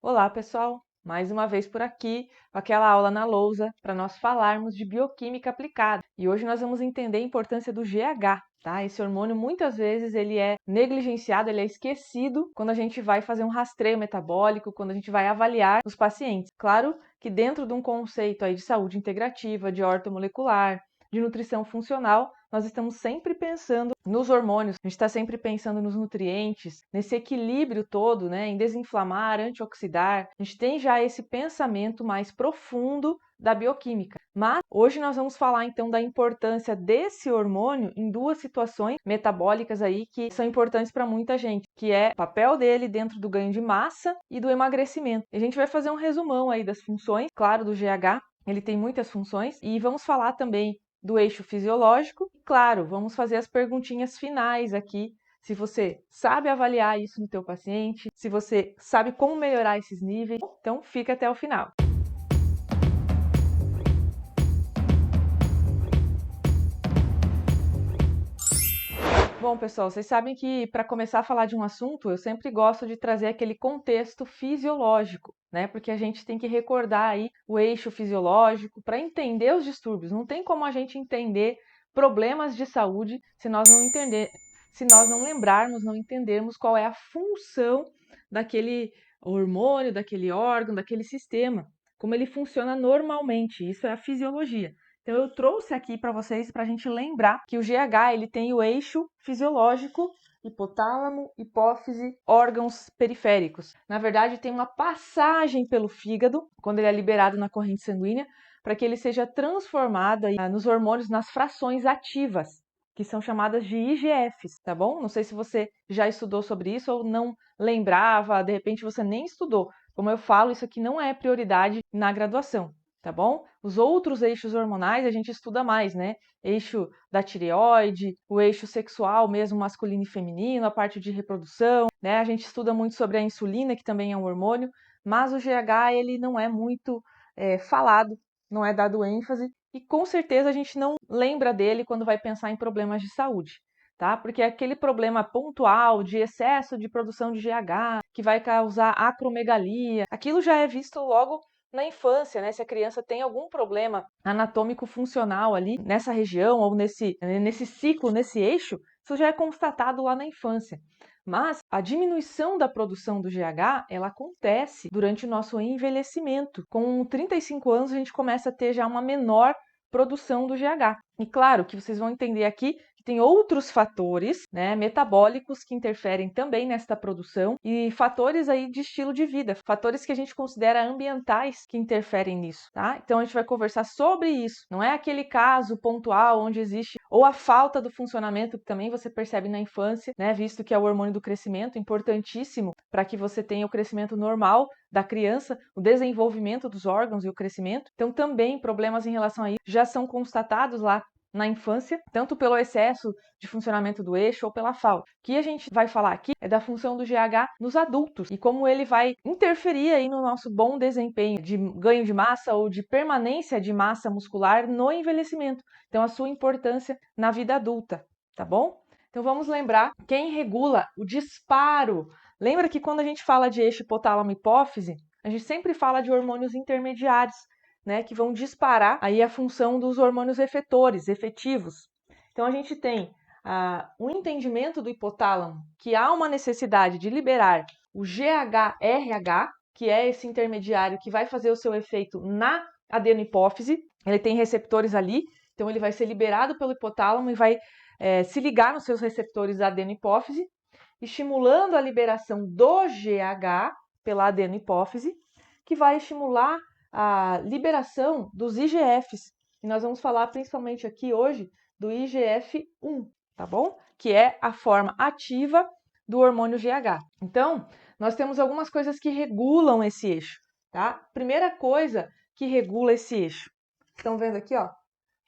Olá, pessoal! Mais uma vez por aqui, com aquela aula na lousa, para nós falarmos de bioquímica aplicada. E hoje nós vamos entender a importância do GH, tá? Esse hormônio, muitas vezes, ele é negligenciado, ele é esquecido quando a gente vai fazer um rastreio metabólico, quando a gente vai avaliar os pacientes. Claro que dentro de um conceito aí de saúde integrativa, de ortomolecular, de nutrição funcional, nós estamos sempre pensando nos hormônios, a gente está sempre pensando nos nutrientes, nesse equilíbrio todo, né, em desinflamar, antioxidar. A gente tem já esse pensamento mais profundo da bioquímica. Mas hoje nós vamos falar então da importância desse hormônio em duas situações metabólicas aí que são importantes para muita gente, que é o papel dele dentro do ganho de massa e do emagrecimento. A gente vai fazer um resumão aí das funções, claro, do GH. Ele tem muitas funções e vamos falar também do eixo fisiológico. E, claro, vamos fazer as perguntinhas finais aqui. Se você sabe avaliar isso no teu paciente, se você sabe como melhorar esses níveis, então fica até o final. Bom, pessoal, vocês sabem que para começar a falar de um assunto, eu sempre gosto de trazer aquele contexto fisiológico, né? Porque a gente tem que recordar aí o eixo fisiológico para entender os distúrbios. Não tem como a gente entender problemas de saúde se nós não lembrarmos, não entendermos qual é a função daquele hormônio, daquele órgão, daquele sistema, como ele funciona normalmente. Isso é a fisiologia. Então eu trouxe aqui para vocês para a gente lembrar que o GH ele tem o eixo fisiológico, hipotálamo, hipófise, órgãos periféricos. Na verdade, tem uma passagem pelo fígado, quando ele é liberado na corrente sanguínea, para que ele seja transformado aí, nos hormônios, nas frações ativas, que são chamadas de IGFs, tá bom? Não sei se você já estudou sobre isso ou não lembrava, de repente você nem estudou. Como eu falo, isso aqui não é prioridade na graduação. Tá bom? Os outros eixos hormonais a gente estuda mais, né? Eixo da tireoide, o eixo sexual mesmo, masculino e feminino, a parte de reprodução, né? A gente estuda muito sobre a insulina, que também é um hormônio, mas o GH ele não é muito falado, não é dado ênfase e com certeza a gente não lembra dele quando vai pensar em problemas de saúde. Tá? Porque é aquele problema pontual de excesso de produção de GH que vai causar acromegalia, aquilo já é visto logo na infância, né? Se a criança tem algum problema anatômico funcional ali nessa região ou nesse ciclo, nesse eixo, isso já é constatado lá na infância. Mas a diminuição da produção do GH, ela acontece durante o nosso envelhecimento. Com 35 anos, a gente começa a ter já uma menor produção do GH. E claro que vocês vão entender aqui que tem outros fatores, né, metabólicos que interferem também nesta produção e fatores aí de estilo de vida, fatores que a gente considera ambientais que interferem nisso, tá? Então a gente vai conversar sobre isso. Não é aquele caso pontual onde existe ou a falta do funcionamento que também você percebe na infância, né, visto que é o hormônio do crescimento, importantíssimo para que você tenha o crescimento normal da criança, o desenvolvimento dos órgãos e o crescimento. Então também problemas em relação a isso já são constatados lá na infância, tanto pelo excesso de funcionamento do eixo ou pela falta. O que a gente vai falar aqui é da função do GH nos adultos e como ele vai interferir aí no nosso bom desempenho de ganho de massa ou de permanência de massa muscular no envelhecimento. Então a sua importância na vida adulta, tá bom? Então vamos lembrar quem regula o disparo. Lembra que quando a gente fala de eixo hipotálamo-hipófise, a gente sempre fala de hormônios intermediários, né, que vão disparar aí a função dos hormônios efetores, efetivos. Então a gente tem o entendimento do hipotálamo que há uma necessidade de liberar o GHRH, que é esse intermediário que vai fazer o seu efeito na adenohipófise. Ele tem receptores ali, então ele vai ser liberado pelo hipotálamo e vai se ligar nos seus receptores da adenohipófise, estimulando a liberação do GH pela adenohipófise, que vai estimular a liberação dos IGFs. E nós vamos falar principalmente aqui hoje do IGF-1, tá bom? Que é a forma ativa do hormônio GH. Então, nós temos algumas coisas que regulam esse eixo, tá? Primeira coisa que regula esse eixo. Estão vendo aqui, ó?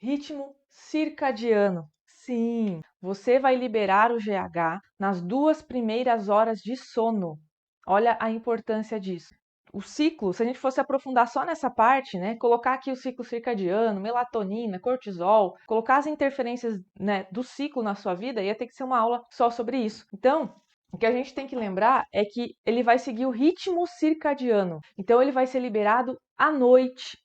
Ritmo circadiano. Sim, você vai liberar o GH nas 2 primeiras horas de sono. Olha a importância disso. O ciclo, se a gente fosse aprofundar só nessa parte, né, colocar aqui o ciclo circadiano, melatonina, cortisol, colocar as interferências, né, do ciclo na sua vida, ia ter que ser uma aula só sobre isso. Então, O que a gente tem que lembrar é que ele vai seguir o ritmo circadiano. Então, ele vai ser liberado à noite,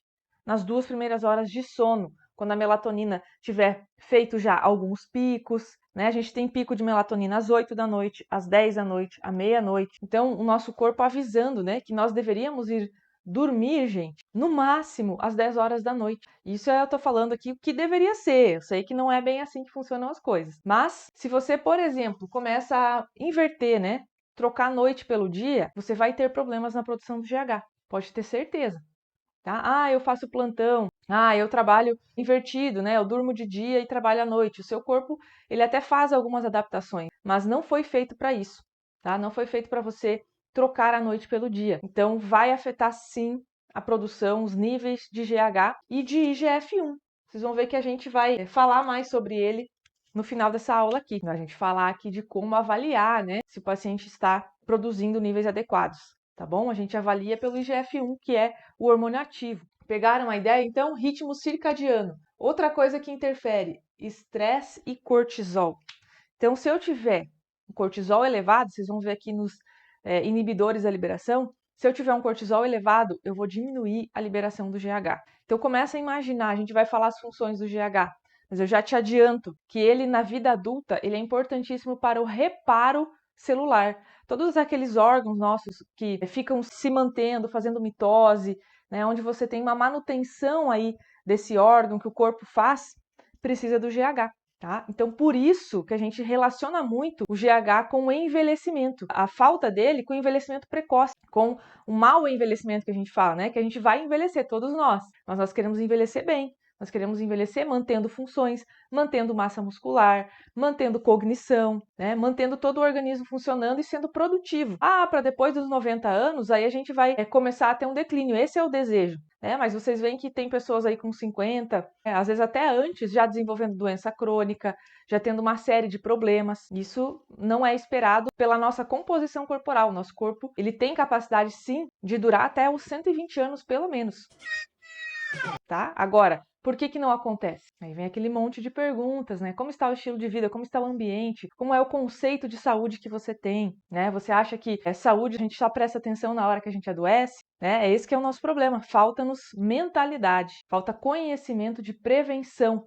nas 2 primeiras horas de sono, quando a melatonina tiver feito já alguns picos, né? A gente tem pico de melatonina às 8 da noite, às 10 da noite, à meia-noite. Então, o nosso corpo avisando, né, que nós deveríamos ir dormir, gente, no máximo às 10 horas da noite. Isso eu tô falando aqui o que deveria ser. Eu sei que não é bem assim que funcionam as coisas. Mas, se você, por exemplo, começa a inverter, né, trocar a noite pelo dia, você vai ter problemas na produção do GH. Pode ter certeza. Tá? Ah, eu faço plantão. Ah, eu trabalho invertido, né? Eu durmo de dia e trabalho à noite. O seu corpo, ele até faz algumas adaptações, mas não foi feito para isso, tá? Não foi feito para você trocar a noite pelo dia. Então, vai afetar sim a produção, os níveis de GH e de IGF-1. Vocês vão ver que a gente vai falar mais sobre ele no final dessa aula aqui. A gente falar aqui de como avaliar, né, se o paciente está produzindo níveis adequados, tá bom? A gente avalia pelo IGF-1, que é o hormônio ativo. Pegaram a ideia? Então, ritmo circadiano. Outra coisa que interfere, estresse e cortisol. Então, se eu tiver um cortisol elevado, vocês vão ver aqui nos inibidores da liberação, se eu tiver um cortisol elevado, eu vou diminuir a liberação do GH. Então, começa a imaginar, a gente vai falar as funções do GH, mas eu já te adianto que ele, na vida adulta, ele é importantíssimo para o reparo celular. Todos aqueles órgãos nossos que ficam se mantendo, fazendo mitose, né, onde você tem uma manutenção aí desse órgão que o corpo faz, precisa do GH. Tá? Então, por isso que a gente relaciona muito o GH com o envelhecimento, a falta dele com o envelhecimento precoce, com o mau envelhecimento que a gente fala, né? Que a gente vai envelhecer, todos nós, mas nós queremos envelhecer bem. Nós queremos envelhecer mantendo funções, mantendo massa muscular, mantendo cognição, né? Mantendo todo o organismo funcionando e sendo produtivo. Ah, para depois dos 90 anos, aí a gente vai começar a ter um declínio. Esse é o desejo. Mas vocês veem que tem pessoas aí com 50, às vezes até antes, já desenvolvendo doença crônica, já tendo uma série de problemas. Isso não é esperado pela nossa composição corporal. O nosso corpo, ele tem capacidade, sim, de durar até os 120 anos, pelo menos. Tá? Agora, por que não acontece? Aí vem aquele monte de perguntas, né? Como está o estilo de vida? Como está o ambiente? Como é o conceito de saúde que você tem, né? Você acha que saúde a gente só presta atenção na hora que a gente adoece? Né? É esse que é o nosso problema. Falta-nos mentalidade, falta conhecimento de prevenção,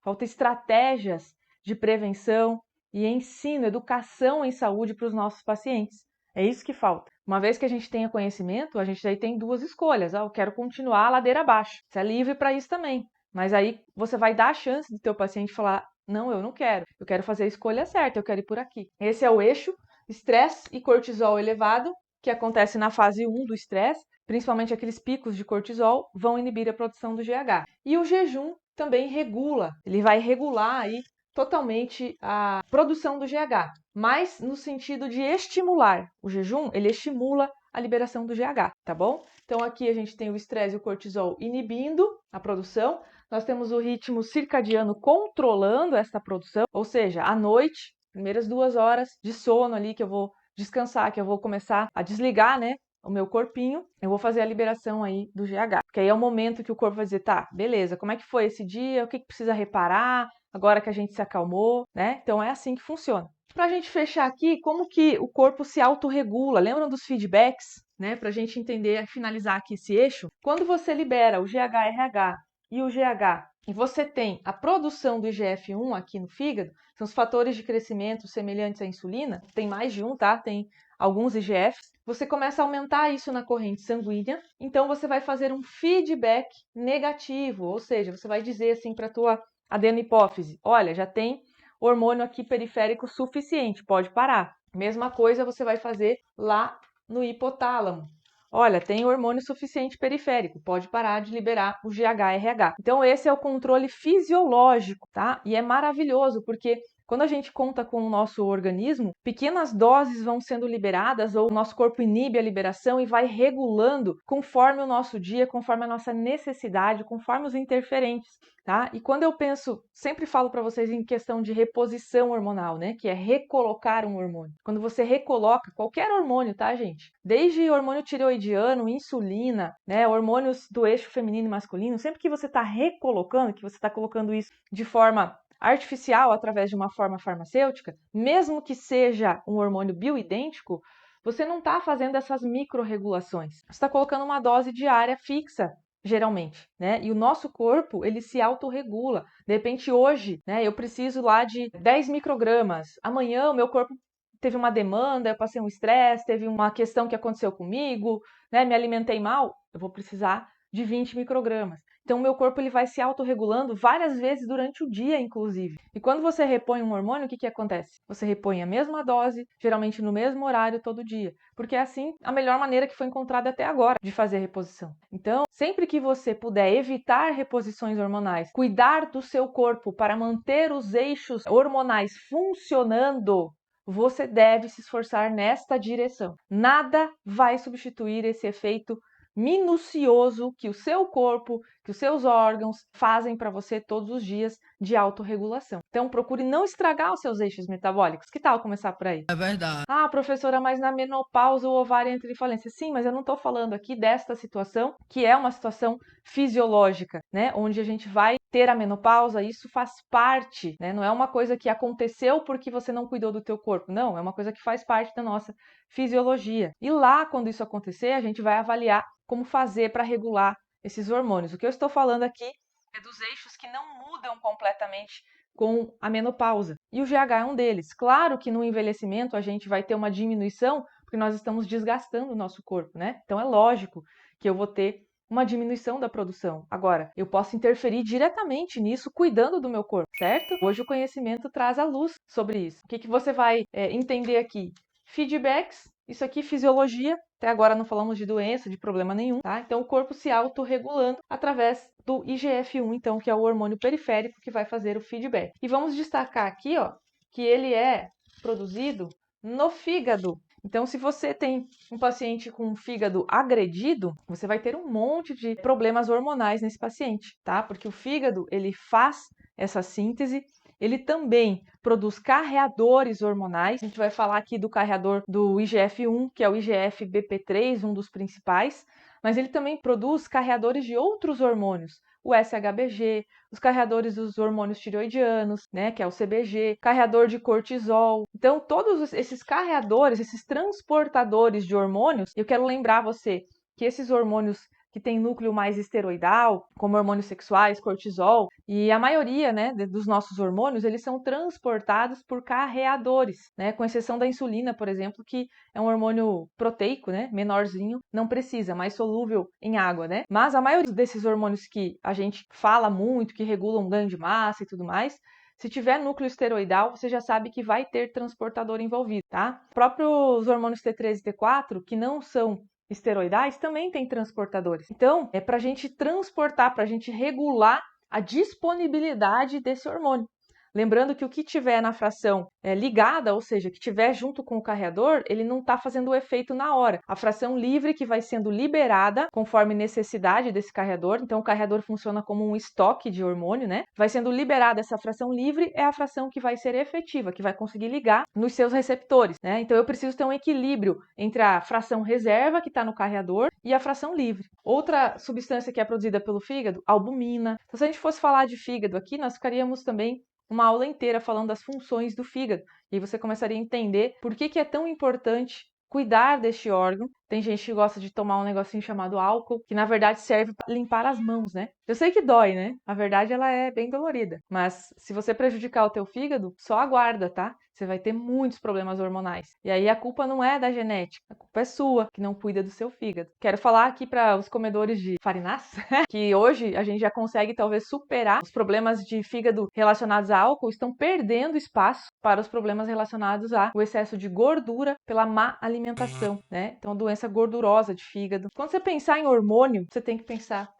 falta estratégias de prevenção e ensino, educação em saúde para os nossos pacientes. É isso que falta. Uma vez que a gente tenha conhecimento, a gente aí tem duas escolhas. Eu quero continuar a ladeira abaixo. Você é livre para isso também. Mas aí você vai dar a chance do teu paciente falar: não, eu não quero. Eu quero fazer a escolha certa, eu quero ir por aqui. Esse é o eixo estresse e cortisol elevado, que acontece na fase 1 do estresse, principalmente aqueles picos de cortisol, vão inibir a produção do GH. E o jejum também regula, ele vai regular aí totalmente a produção do GH, mas no sentido de estimular. O jejum, ele estimula a liberação do GH, tá bom? Então aqui a gente tem o estresse e o cortisol inibindo a produção, nós temos o ritmo circadiano controlando esta produção, ou seja, à noite, primeiras 2 horas de sono ali que eu vou descansar, que eu vou começar a desligar, né, o meu corpinho, eu vou fazer a liberação aí do GH. Porque aí é o momento que o corpo vai dizer, tá, beleza, como é que foi esse dia? O que precisa reparar? Agora que a gente se acalmou, né? Então é assim que funciona. Pra gente fechar aqui, como que o corpo se autorregula? Lembram dos feedbacks? Né? Pra gente entender, finalizar aqui esse eixo. Quando você libera o GH-RH e o GH e você tem a produção do IGF-1 aqui no fígado, são os fatores de crescimento semelhantes à insulina, tem mais de um, tá? Tem alguns IGFs, você começa a aumentar isso na corrente sanguínea, então você vai fazer um feedback negativo, ou seja, você vai dizer assim para a tua adenohipófise, olha, já tem hormônio aqui periférico suficiente, pode parar. Mesma coisa você vai fazer lá no hipotálamo. Olha, tem hormônio suficiente periférico, pode parar de liberar o GH-RH. Então esse é o controle fisiológico, tá? E é maravilhoso, porque quando a gente conta com o nosso organismo, pequenas doses vão sendo liberadas ou o nosso corpo inibe a liberação e vai regulando conforme o nosso dia, conforme a nossa necessidade, conforme os interferentes, tá? E quando eu penso, sempre falo para vocês em questão de reposição hormonal, né? Que é recolocar um hormônio. Quando você recoloca qualquer hormônio, tá, gente? Desde hormônio tireoidiano, insulina, né? Hormônios do eixo feminino e masculino, sempre que você está recolocando, que você está colocando isso de forma artificial através de uma forma farmacêutica, mesmo que seja um hormônio bioidêntico, você não está fazendo essas micro-regulações. Você está colocando uma dose diária fixa, geralmente, né? E o nosso corpo, ele se autorregula. De repente, hoje, né, eu preciso lá de 10 microgramas. Amanhã, o meu corpo teve uma demanda, eu passei um estresse, teve uma questão que aconteceu comigo, né, me alimentei mal, eu vou precisar de 20 microgramas. Então, o meu corpo ele vai se autorregulando várias vezes durante o dia, inclusive. E quando você repõe um hormônio, o que acontece? Você repõe a mesma dose, geralmente no mesmo horário, todo dia. Porque é assim a melhor maneira que foi encontrada até agora de fazer reposição. Então, sempre que você puder evitar reposições hormonais, cuidar do seu corpo para manter os eixos hormonais funcionando, você deve se esforçar nesta direção. Nada vai substituir esse efeito minucioso que o seu corpo, que os seus órgãos fazem para você todos os dias de autorregulação. Então, procure não estragar os seus eixos metabólicos. Que tal começar por aí? É verdade. Ah, professora, mas na menopausa o ovário entra em falência. Sim, mas eu não estou falando aqui desta situação, que é uma situação fisiológica, né? Onde a gente vai ter a menopausa, isso faz parte, né? Não é uma coisa que aconteceu porque você não cuidou do teu corpo. Não, é uma coisa que faz parte da nossa fisiologia. E lá, quando isso acontecer, a gente vai avaliar como fazer para regular esses hormônios. O que eu estou falando aqui é dos eixos que não mudam completamente com a menopausa. E o GH é um deles. Claro que no envelhecimento a gente vai ter uma diminuição, porque nós estamos desgastando o nosso corpo, né? Então é lógico que eu vou ter uma diminuição da produção. Agora, eu posso interferir diretamente nisso cuidando do meu corpo, certo? Hoje o conhecimento traz a luz sobre isso. O que você vai entender aqui? Feedbacks, isso aqui fisiologia, até agora não falamos de doença, de problema nenhum, tá? Então o corpo se autorregulando através do IGF-1, então, que é o hormônio periférico que vai fazer o feedback. E vamos destacar aqui, ó, que ele é produzido no fígado. Então, se você tem um paciente com um fígado agredido, você vai ter um monte de problemas hormonais nesse paciente, tá? Porque o fígado, ele faz essa síntese, ele também produz carreadores hormonais. A gente vai falar aqui do carreador do IGF-1, que é o IGF-BP3, um dos principais, mas ele também produz carreadores de outros hormônios, o SHBG, os carreadores dos hormônios tireoidianos, né, que é o CBG, carreador de cortisol. Então, todos esses carreadores, esses transportadores de hormônios, eu quero lembrar você que esses hormônios que tem núcleo mais esteroidal, como hormônios sexuais, cortisol, e a maioria, né, dos nossos hormônios, eles são transportados por carreadores, né, com exceção da insulina, por exemplo, que é um hormônio proteico, né, menorzinho, não precisa, mais solúvel em água, né? Mas a maioria desses hormônios que a gente fala muito, que regulam ganho de massa e tudo mais, se tiver núcleo esteroidal, você já sabe que vai ter transportador envolvido, tá? Próprios hormônios T3 e T4, que não são esteroidais, também tem transportadores. Então, é para a gente transportar, para a gente regular a disponibilidade desse hormônio. Lembrando que o que tiver na fração ligada, ou seja, que tiver junto com o carreador, ele não está fazendo o efeito na hora. A fração livre que vai sendo liberada conforme necessidade desse carreador, então o carreador funciona como um estoque de hormônio, né? Vai sendo liberada essa fração livre, é a fração que vai ser efetiva, que vai conseguir ligar nos seus receptores, né? Então eu preciso ter um equilíbrio entre a fração reserva, que está no carreador, e a fração livre. Outra substância que é produzida pelo fígado, albumina. Então, se a gente fosse falar de fígado aqui, nós ficaríamos também uma aula inteira falando das funções do fígado. E aí você começaria a entender por que é tão importante cuidar deste órgão. Tem gente que gosta de tomar um negocinho chamado álcool, que na verdade serve para limpar as mãos, né? Eu sei que dói, né? A verdade ela é bem dolorida. Mas se você prejudicar o teu fígado, só aguarda, tá? Você vai ter muitos problemas hormonais. E aí a culpa não é da genética, a culpa é sua, que não cuida do seu fígado. Quero falar aqui para os comedores de farinás, que hoje a gente já consegue talvez superar os problemas de fígado relacionados a álcool, estão perdendo espaço para os problemas relacionados ao excesso de gordura pela má alimentação, né? Então, doença gordurosa de fígado. Quando você pensar em hormônio, você tem que pensar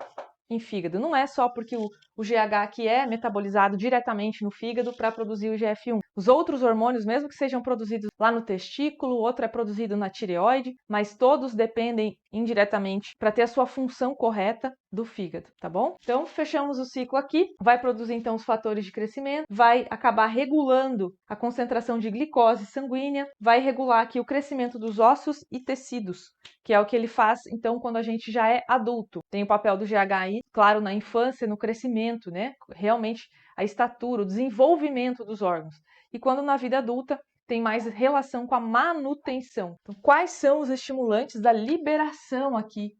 em fígado. Não é só porque o GH aqui é metabolizado diretamente no fígado para produzir o IGF-1. Os outros hormônios, mesmo que sejam produzidos lá no testículo, outro é produzido na tireoide, mas todos dependem indiretamente para ter a sua função correta do fígado, tá bom? Então, fechamos o ciclo aqui. Vai produzir, então, os fatores de crescimento, vai acabar regulando a concentração de glicose sanguínea, vai regular aqui o crescimento dos ossos e tecidos, que é o que ele faz, então, quando a gente já é adulto. Tem o papel do GH aí, claro, na infância, no crescimento, né? Realmente a estatura, o desenvolvimento dos órgãos. E quando na vida adulta tem mais relação com a manutenção. Então, quais são os estimulantes da liberação aqui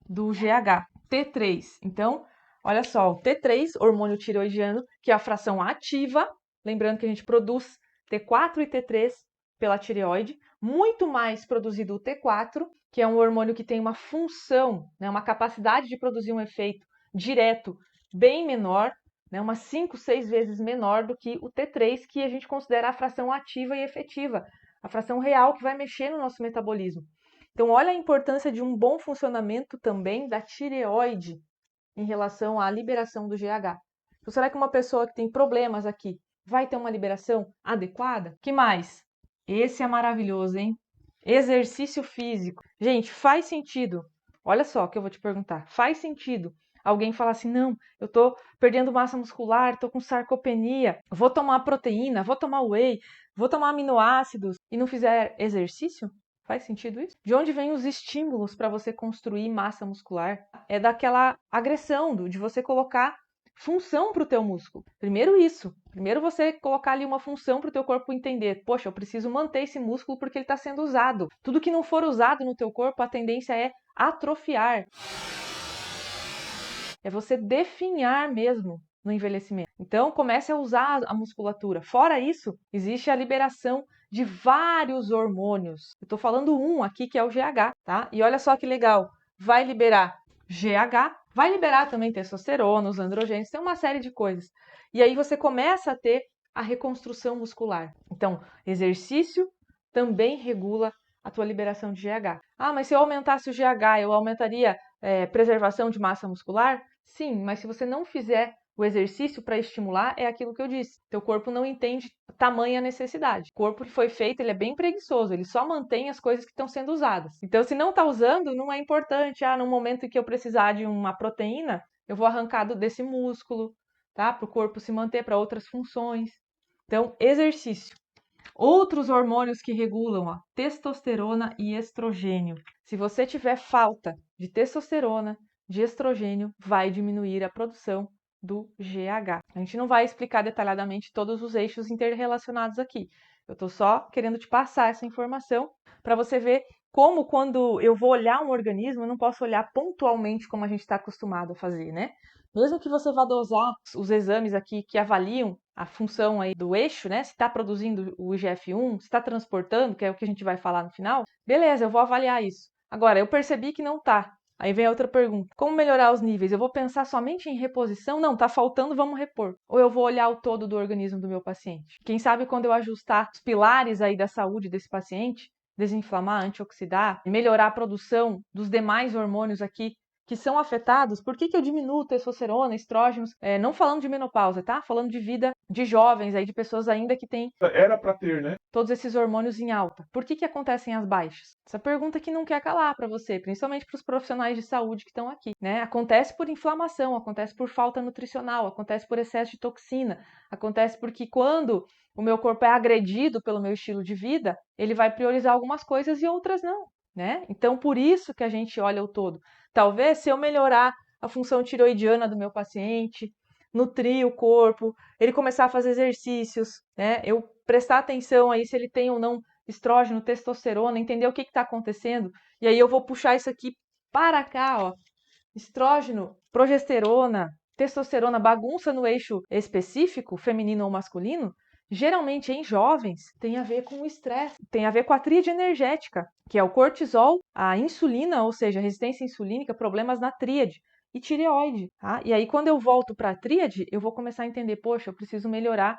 do GH? T3. Então, olha só, o T3, hormônio tireoidiano, que é a fração ativa, lembrando que a gente produz T4 e T3 pela tireoide, muito mais produzido o T4, que é um hormônio que tem uma função, né, uma capacidade de produzir um efeito direto bem menor, né, umas 5, 6 vezes menor do que o T3, que a gente considera a fração ativa e efetiva, a fração real que vai mexer no nosso metabolismo. Então, olha a importância de um bom funcionamento também da tireoide em relação à liberação do GH. Então, será que uma pessoa que tem problemas aqui vai ter uma liberação adequada? Que mais? Esse é maravilhoso, hein? Exercício físico. Gente, faz sentido. Olha só o que eu vou te perguntar. Faz sentido alguém falar assim, não, eu tô perdendo massa muscular, tô com sarcopenia, vou tomar proteína, vou tomar whey, vou tomar aminoácidos e não fizer exercício? Faz sentido isso? De onde vêm os estímulos para você construir massa muscular? É daquela agressão, de você colocar função para o teu músculo. Primeiro isso. Primeiro você colocar ali uma função para o teu corpo entender. Poxa, eu preciso manter esse músculo porque ele está sendo usado. Tudo que não for usado no teu corpo, a tendência é atrofiar. É você definhar mesmo no envelhecimento. Então, comece a usar a musculatura. Fora isso, existe a liberação de vários hormônios. Eu estou falando um aqui que é o GH, tá? E olha só que legal. Vai liberar GH, vai liberar também testosterona, os androgênios, tem uma série de coisas. E aí você começa a ter a reconstrução muscular. Então, exercício também regula a tua liberação de GH. Ah, mas se eu aumentasse o GH, eu aumentaria preservação de massa muscular? Sim, mas se você não fizer o exercício para estimular, é aquilo que eu disse. Teu corpo não entende tamanha necessidade. O corpo que foi feito, ele é bem preguiçoso, ele só mantém as coisas que estão sendo usadas. Então, se não está usando, não é importante. Ah, no momento em que eu precisar de uma proteína, eu vou arrancar desse músculo, tá? Para o corpo se manter para outras funções. Então, exercício. Outros hormônios que regulam a testosterona e estrogênio. Se você tiver falta de testosterona, de estrogênio, vai diminuir a produção do GH. A gente não vai explicar detalhadamente todos os eixos interrelacionados aqui. Eu estou só querendo te passar essa informação para você ver como, quando eu vou olhar um organismo, eu não posso olhar pontualmente como a gente está acostumado a fazer, né? Mesmo que você vá dosar os exames aqui que avaliam a função aí do eixo, né? Se está produzindo o IGF-1, se está transportando, que é o que a gente vai falar no final, beleza, eu vou avaliar isso. Agora, eu percebi que não está. Aí vem a outra pergunta. Como melhorar os níveis? Eu vou pensar somente em reposição? Não, tá faltando, vamos repor. Ou eu vou olhar o todo do organismo do meu paciente? Quem sabe quando eu ajustar os pilares aí da saúde desse paciente, desinflamar, antioxidar, melhorar a produção dos demais hormônios aqui que são afetados, por que eu diminuo testosterona, estrógenos? Não falando de menopausa, tá? Falando de vida de jovens, aí, de pessoas ainda que têm Era para ter, né? todos esses hormônios em alta. Por que acontecem as baixas? Essa pergunta que não quer calar para você, principalmente para os profissionais de saúde que estão aqui, né? Acontece por inflamação, acontece por falta nutricional, acontece por excesso de toxina, acontece porque quando o meu corpo é agredido pelo meu estilo de vida, ele vai priorizar algumas coisas e outras não, né? Então, por isso que a gente olha o todo. Talvez se eu melhorar a função tiroidiana do meu paciente, nutrir o corpo, ele começar a fazer exercícios, né? Eu prestar atenção aí se ele tem ou não estrógeno, testosterona, entender o que está acontecendo. E aí eu vou puxar isso aqui para cá, ó. Estrógeno, progesterona, testosterona, bagunça no eixo específico, feminino ou masculino, geralmente em jovens, tem a ver com o estresse, tem a ver com a tríade energética, que é o cortisol, a insulina, ou seja, resistência insulínica, problemas na tríade e tireoide, tá? E aí quando eu volto para a tríade, eu vou começar a entender, poxa, eu preciso melhorar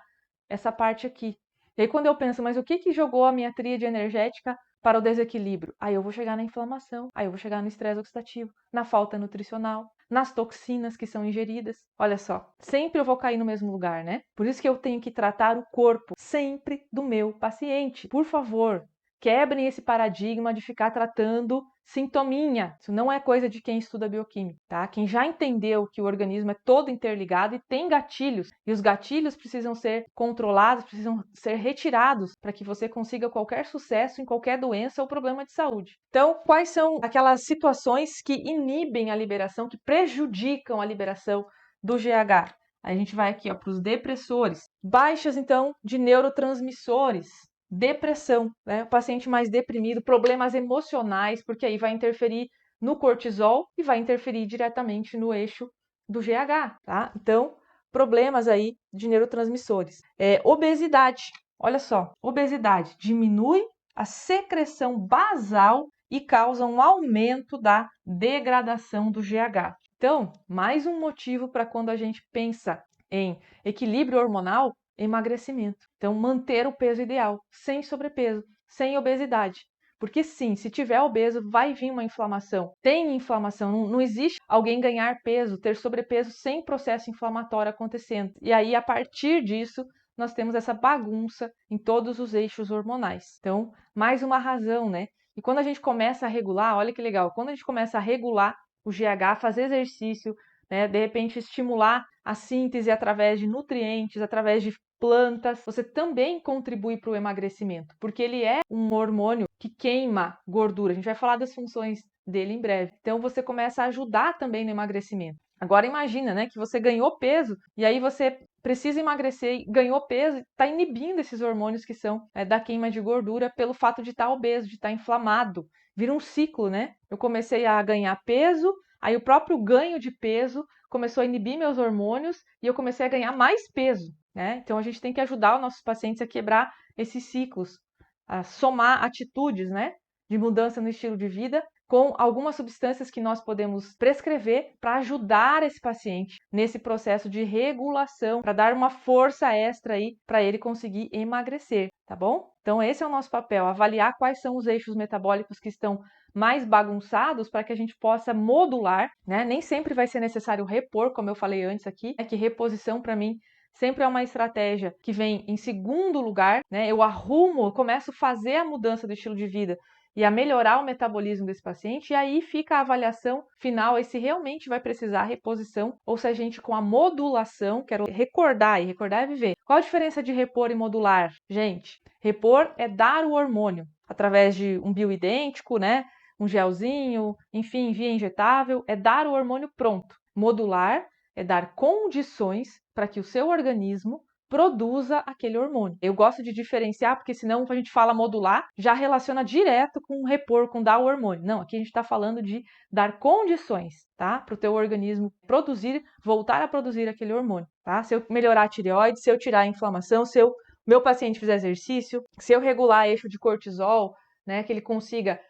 essa parte aqui. E aí quando eu penso, mas o que jogou a minha tríade energética para o desequilíbrio? Aí eu vou chegar na inflamação, aí eu vou chegar no estresse oxidativo, na falta nutricional, nas toxinas que são ingeridas. Olha só, sempre eu vou cair no mesmo lugar, né? Por isso que eu tenho que tratar o corpo sempre do meu paciente. Por favor, quebrem esse paradigma de ficar tratando sintominha. Isso não é coisa de quem estuda bioquímica, tá? Quem já entendeu que o organismo é todo interligado e tem gatilhos, e os gatilhos precisam ser controlados, precisam ser retirados para que você consiga qualquer sucesso em qualquer doença ou problema de saúde. Então, quais são aquelas situações que inibem a liberação, que prejudicam a liberação do GH? Aí a gente vai aqui para os depressores. Baixas, então, de neurotransmissores. Depressão, né? O paciente mais deprimido, problemas emocionais, porque aí vai interferir no cortisol e vai interferir diretamente no eixo do GH, tá? Então, problemas aí de neurotransmissores. Obesidade, olha só, obesidade diminui a secreção basal e causa um aumento da degradação do GH. Então, mais um motivo para quando a gente pensa em equilíbrio hormonal, emagrecimento. Então, manter o peso ideal, sem sobrepeso, sem obesidade. Porque sim, se tiver obeso, vai vir uma inflamação. Tem inflamação, não existe alguém ganhar peso, ter sobrepeso sem processo inflamatório acontecendo. E aí, a partir disso, nós temos essa bagunça em todos os eixos hormonais. Então, mais uma razão, né? E quando a gente começa a regular, olha que legal, quando a gente começa a regular o GH, fazer exercício, né, de repente estimular a síntese através de nutrientes, através de plantas, você também contribui para o emagrecimento, porque ele é um hormônio que queima gordura. A gente vai falar das funções dele em breve. Então você começa a ajudar também no emagrecimento. Agora imagina, né, que você ganhou peso e aí você precisa emagrecer, ganhou peso, está inibindo esses hormônios que são da queima de gordura pelo fato de estar obeso, de estar inflamado. Vira um ciclo, né? Eu comecei a ganhar peso, aí o próprio ganho de peso começou a inibir meus hormônios e eu comecei a ganhar mais peso, né? Então a gente tem que ajudar os nossos pacientes a quebrar esses ciclos, a somar atitudes, né, de mudança no estilo de vida com algumas substâncias que nós podemos prescrever para ajudar esse paciente nesse processo de regulação, para dar uma força extra aí para ele conseguir emagrecer, tá bom? Então esse é o nosso papel, avaliar quais são os eixos metabólicos que estão mais bagunçados para que a gente possa modular, né? Nem sempre vai ser necessário repor, como eu falei antes aqui, que reposição para mim sempre é uma estratégia que vem em segundo lugar, né? Eu arrumo, eu começo a fazer a mudança do estilo de vida e a melhorar o metabolismo desse paciente, e aí fica a avaliação final, se realmente vai precisar reposição, ou se a gente com a modulação, quero recordar, e recordar é viver. Qual a diferença de repor e modular? Gente, repor é dar o hormônio, através de um bioidêntico, né? Um gelzinho, enfim, via injetável, é dar o hormônio pronto. Modular é dar condições para que o seu organismo produza aquele hormônio. Eu gosto de diferenciar, porque senão a gente fala modular, já relaciona direto com repor, com dar o hormônio. Não, aqui a gente está falando de dar condições, tá? Para o teu organismo produzir, voltar a produzir aquele hormônio, tá? Se eu melhorar a tireoide, se eu tirar a inflamação, se meu paciente fizer exercício, se eu regular eixo de cortisol, né, que ele consiga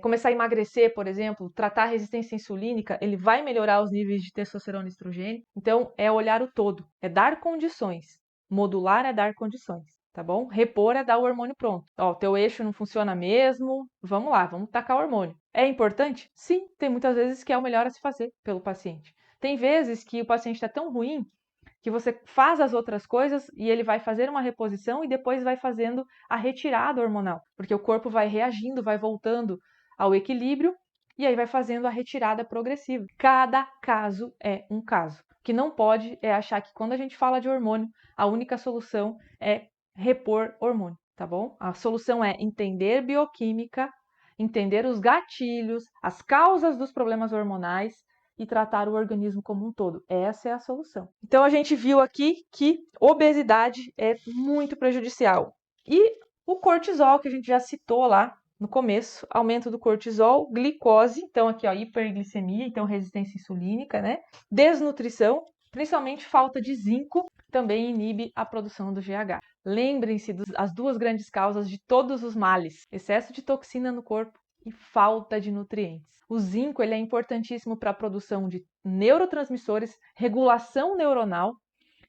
começar a emagrecer, por exemplo, tratar a resistência insulínica, ele vai melhorar os níveis de testosterona e estrogênio. Então, é olhar o todo, é dar condições. Modular é dar condições, tá bom? Repor é dar o hormônio pronto. Ó, teu eixo não funciona mesmo, vamos lá, vamos tacar o hormônio. É importante? Sim, tem muitas vezes que é o melhor a se fazer pelo paciente. Tem vezes que o paciente está tão ruim que você faz as outras coisas e ele vai fazer uma reposição e depois vai fazendo a retirada hormonal, porque o corpo vai reagindo, vai voltando ao equilíbrio e aí vai fazendo a retirada progressiva. Cada caso é um caso. O que não pode é achar que quando a gente fala de hormônio, a única solução é repor hormônio, tá bom? A solução é entender bioquímica, entender os gatilhos, as causas dos problemas hormonais e tratar o organismo como um todo. Essa é a solução. Então a gente viu aqui que obesidade é muito prejudicial. E o cortisol, que a gente já citou lá no começo, aumento do cortisol, glicose, então aqui ó, hiperglicemia, então resistência insulínica, né? Desnutrição, principalmente falta de zinco, também inibe a produção do GH. Lembrem-se das duas grandes causas de todos os males: excesso de toxina no corpo e falta de nutrientes. O zinco ele é importantíssimo para a produção de neurotransmissores, regulação neuronal,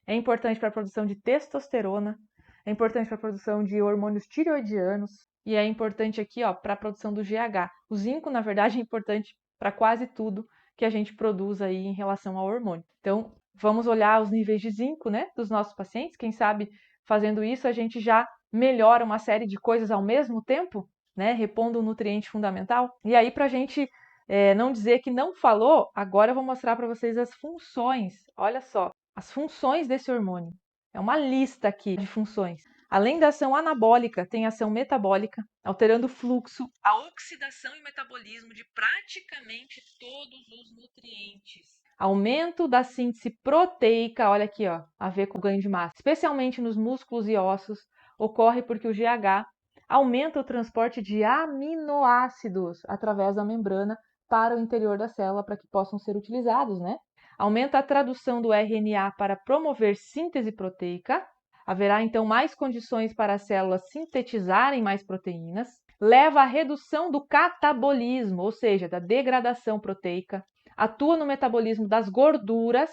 é importante para a produção de testosterona, é importante para a produção de hormônios tireoidianos e é importante aqui para a produção do GH. O zinco, na verdade, é importante para quase tudo que a gente produz aí em relação ao hormônio. Então, vamos olhar os níveis de zinco, né, dos nossos pacientes. Quem sabe fazendo isso a gente já melhora uma série de coisas ao mesmo tempo, né, repondo um nutriente fundamental. E aí, para a gente não dizer que não falou, agora eu vou mostrar para vocês as funções. Olha só, as funções desse hormônio. É uma lista aqui de funções. Além da ação anabólica, tem ação metabólica, alterando o fluxo, a oxidação e o metabolismo de praticamente todos os nutrientes. Aumento da síntese proteica, olha aqui, ó, a ver com o ganho de massa, especialmente nos músculos e ossos, ocorre porque o GH aumenta o transporte de aminoácidos através da membrana para o interior da célula para que possam ser utilizados, né? Aumenta a tradução do RNA para promover síntese proteica. Haverá então mais condições para as células sintetizarem mais proteínas. Leva à redução do catabolismo, ou seja, da degradação proteica. Atua no metabolismo das gorduras,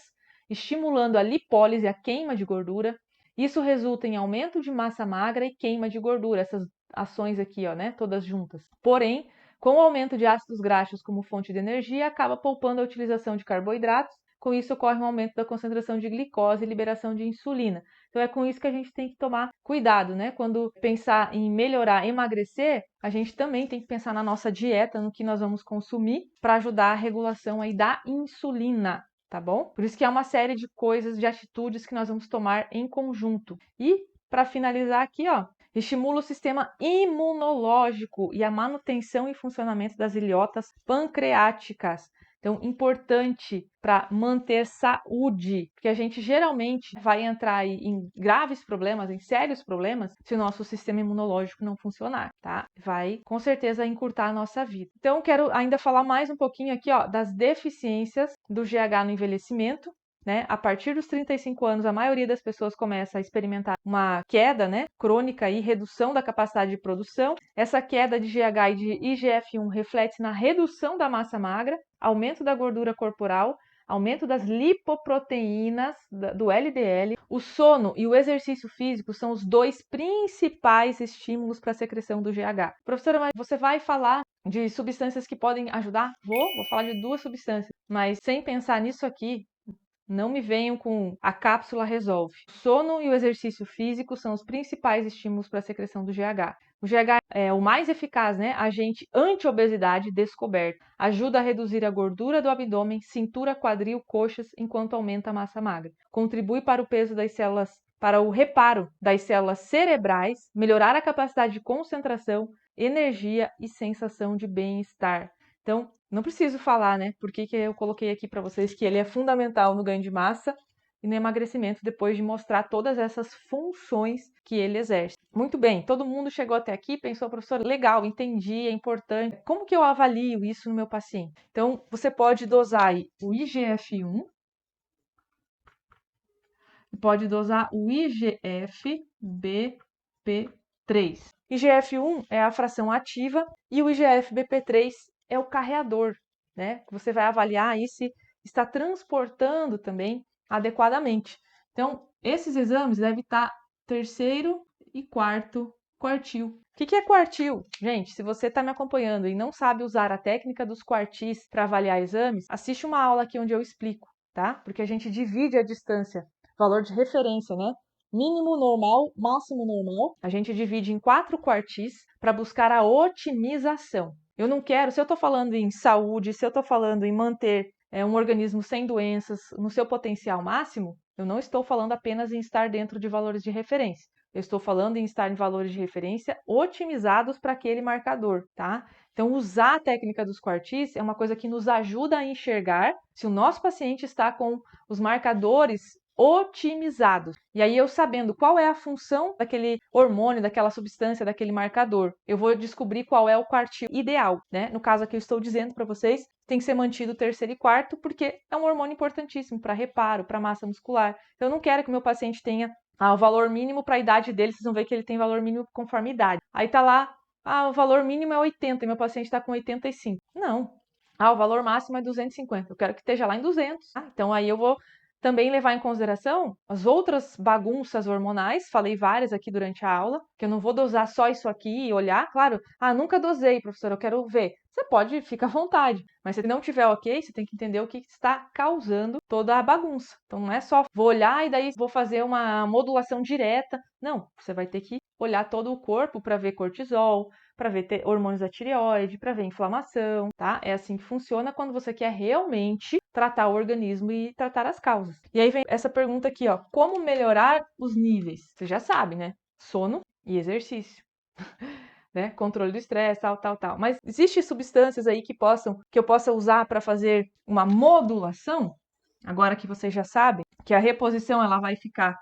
estimulando a lipólise, a queima de gordura. Isso resulta em aumento de massa magra e queima de gordura, essas ações aqui, ó, né, todas juntas. Porém, com o aumento de ácidos graxos como fonte de energia, acaba poupando a utilização de carboidratos. Com isso, ocorre um aumento da concentração de glicose e liberação de insulina. Então, é com isso que a gente tem que tomar cuidado, né? Quando pensar em melhorar, emagrecer, a gente também tem que pensar na nossa dieta, no que nós vamos consumir, para ajudar a regulação aí da insulina, tá bom? Por isso que é uma série de coisas, de atitudes que nós vamos tomar em conjunto. E, para finalizar aqui, ó, estimula o sistema imunológico e a manutenção e funcionamento das ilhotas pancreáticas. Então, importante para manter saúde, porque a gente geralmente vai entrar aí em graves problemas, em sérios problemas, se o nosso sistema imunológico não funcionar, tá? Vai, com certeza, encurtar a nossa vida. Então, quero ainda falar mais um pouquinho aqui, ó, das deficiências do GH no envelhecimento. Né? A partir dos 35 anos, a maioria das pessoas começa a experimentar uma queda, né, crônica e redução da capacidade de produção. Essa queda de GH e de IGF-1 reflete na redução da massa magra, aumento da gordura corporal, aumento das lipoproteínas, do LDL. O sono e o exercício físico são os dois principais estímulos para a secreção do GH. Professora, mas você vai falar de substâncias que podem ajudar? Vou falar de 2 substâncias, mas sem pensar nisso aqui, não me venham com a cápsula resolve. O sono e o exercício físico são os principais estímulos para a secreção do GH. O GH é o mais eficaz, né, agente anti-obesidade descoberto. Ajuda a reduzir a gordura do abdômen, cintura, quadril, coxas, enquanto aumenta a massa magra. Contribui para o peso das células, para o reparo das células cerebrais, melhorar a capacidade de concentração, energia e sensação de bem-estar. Então, não preciso falar, né? Por que eu coloquei aqui para vocês que ele é fundamental no ganho de massa e no emagrecimento, depois de mostrar todas essas funções que ele exerce. Muito bem, todo mundo chegou até aqui, pensou, professor, legal, entendi, é importante. Como que eu avalio isso no meu paciente? Então, você pode dosar aí o IGF-1, pode dosar o IGF-BP3. IGF-1 é a fração ativa e o IGF-BP3 é o carreador, né? Você vai avaliar aí se está transportando também adequadamente. Então, esses exames devem estar terceiro e quarto quartil. O que é quartil? Gente, se você está me acompanhando e não sabe usar a técnica dos quartis para avaliar exames, assiste uma aula aqui onde eu explico, tá? Porque a gente divide a distância, valor de referência, né? Mínimo normal, máximo normal, a gente divide em 4 quartis para buscar a otimização. Eu não quero, se eu estou falando em saúde, se eu estou falando em manter um organismo sem doenças no seu potencial máximo, eu não estou falando apenas em estar dentro de valores de referência. Eu estou falando em estar em valores de referência otimizados para aquele marcador, tá? Então, usar a técnica dos quartis é uma coisa que nos ajuda a enxergar se o nosso paciente está com os marcadores otimizados. E aí, eu sabendo qual é a função daquele hormônio, daquela substância, daquele marcador, eu vou descobrir qual é o quartil ideal, né? No caso aqui, eu estou dizendo para vocês, tem que ser mantido o terceiro e quarto, porque é um hormônio importantíssimo para reparo, para massa muscular. Então, eu não quero que o meu paciente tenha o valor mínimo para a idade dele, vocês vão ver que ele tem valor mínimo conforme idade. Aí tá lá, o valor mínimo é 80 e meu paciente está com 85. Não. O valor máximo é 250. Eu quero que esteja lá em 200. Então, aí eu vou também levar em consideração as outras bagunças hormonais, falei várias aqui durante a aula, que eu não vou dosar só isso aqui e olhar, claro, nunca dosei, professor, eu quero ver. Você pode, fica à vontade, mas se não tiver ok, você tem que entender o que está causando toda a bagunça. Então não é só vou olhar e daí vou fazer uma modulação direta. Não, você vai ter que olhar todo o corpo para ver cortisol, para ver hormônios da tireoide, para ver inflamação, tá? É assim que funciona quando você quer realmente tratar o organismo e tratar as causas. E aí vem essa pergunta aqui, ó, como melhorar os níveis? Você já sabe, né? sono e exercício. Né? Controle do estresse, tal. Mas existem substâncias aí que eu possa usar para fazer uma modulação? Agora que vocês já sabem que a reposição ela vai ficar,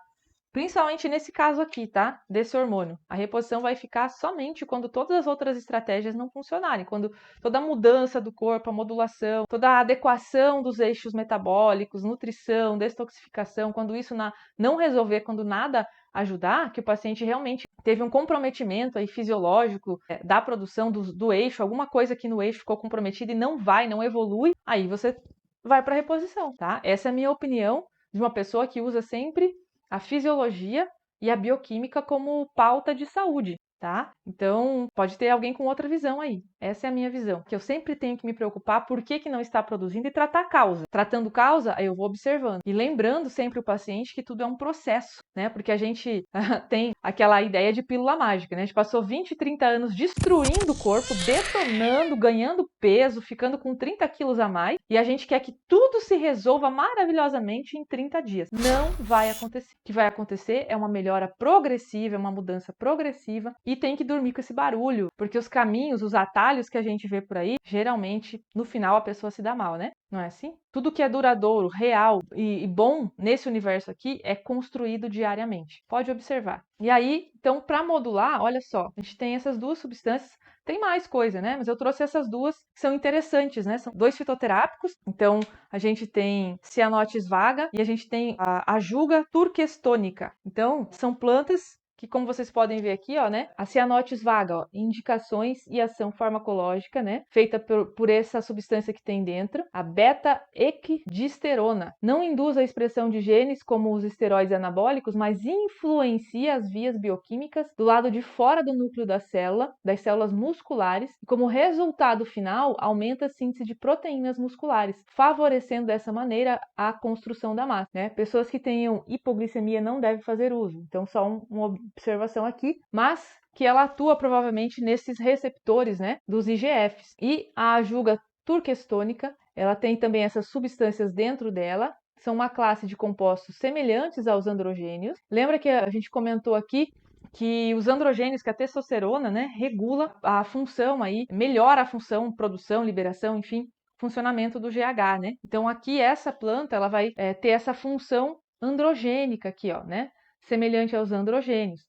principalmente nesse caso aqui, tá? Desse hormônio. A reposição vai ficar somente quando todas as outras estratégias não funcionarem, quando toda a mudança do corpo, a modulação, toda a adequação dos eixos metabólicos, nutrição, detoxificação, quando isso não resolver, quando nada ajudar, que o paciente realmente teve um comprometimento aí fisiológico da produção do eixo, alguma coisa aqui no eixo ficou comprometida e não evolui, aí você vai para reposição, tá? Essa é a minha opinião de uma pessoa que usa sempre a fisiologia e a bioquímica como pauta de saúde, tá? Então, pode ter alguém com outra visão aí. Essa é a minha visão, que eu sempre tenho que me preocupar por que não está produzindo e tratar a causa. Tratando causa, aí eu vou observando. E lembrando sempre o paciente que tudo é um processo, né? Porque a gente tem aquela ideia de pílula mágica, né? A gente passou 20, 30 anos destruindo o corpo, detonando, ganhando peso, ficando com 30 quilos a mais, e a gente quer que tudo se resolva maravilhosamente em 30 dias. Não vai acontecer. O que vai acontecer é uma melhora progressiva, uma mudança progressiva, e tem que dormir com esse barulho, porque os caminhos, os atalhos que a gente vê por aí, geralmente, no final, a pessoa se dá mal, né? Não é assim? Tudo que é duradouro, real e bom nesse universo aqui é construído diariamente. Pode observar. E aí, então, para modular, olha só, a gente tem essas duas substâncias. Tem mais coisa, né? Mas eu trouxe essas duas que são interessantes, né? São dois fitoterápicos. Então, a gente tem Cyanotes vaga e a gente tem a Ajuga turquestônica. Então, são plantas que, como vocês podem ver aqui, ó, né? A Cyanotes vaga, ó, indicações e ação farmacológica, né? Feita por essa substância que tem dentro, a beta-equidisterona. Não induz a expressão de genes como os esteroides anabólicos, mas influencia as vias bioquímicas do lado de fora do núcleo da célula, das células musculares, e como resultado final, aumenta a síntese de proteínas musculares, favorecendo dessa maneira a construção da massa, né? Pessoas que tenham hipoglicemia não devem fazer uso. Então, só uma observação aqui, mas que ela atua provavelmente nesses receptores, né, dos IGFs. E a Ajuga turquestônica, ela tem também essas substâncias dentro dela, são uma classe de compostos semelhantes aos androgênios. Lembra que a gente comentou aqui que os androgênios, que a testosterona, né, regula a função aí, melhora a função, produção, liberação, enfim, funcionamento do GH, né? Então aqui essa planta, ela vai ter essa função androgênica aqui, ó, né? Semelhante aos androgênios.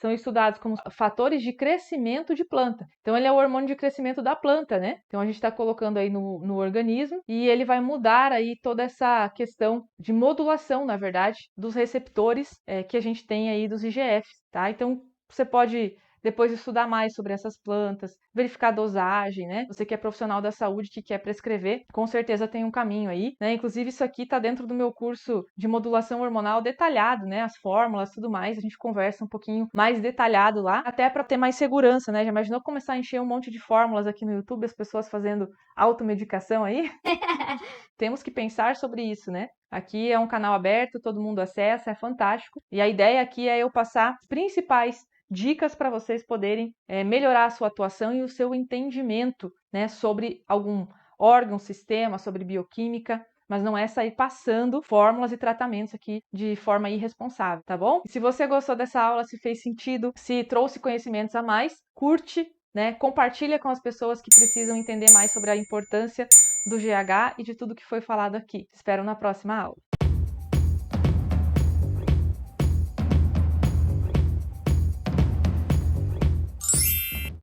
São estudados como fatores de crescimento de planta. Então, ele é o hormônio de crescimento da planta, né? Então, a gente está colocando aí no organismo e ele vai mudar aí toda essa questão de modulação, na verdade, dos receptores que a gente tem aí dos IGFs, tá? Então, você pode depois estudar mais sobre essas plantas, verificar a dosagem, né? Você que é profissional da saúde, que quer prescrever, com certeza tem um caminho aí, né? Inclusive, isso aqui está dentro do meu curso de modulação hormonal detalhado, né? As fórmulas, tudo mais, a gente conversa um pouquinho mais detalhado lá, até para ter mais segurança, né? Já imaginou começar a encher um monte de fórmulas aqui no YouTube, as pessoas fazendo automedicação aí? Temos que pensar sobre isso, né? Aqui é um canal aberto, todo mundo acessa, é fantástico. E a ideia aqui é eu passar as principais dicas para vocês poderem melhorar a sua atuação e o seu entendimento, né, sobre algum órgão, sistema, sobre bioquímica, mas não é sair passando fórmulas e tratamentos aqui de forma irresponsável, tá bom? E se você gostou dessa aula, se fez sentido, se trouxe conhecimentos a mais, curte, né, compartilha com as pessoas que precisam entender mais sobre a importância do GH e de tudo que foi falado aqui. Te espero na próxima aula.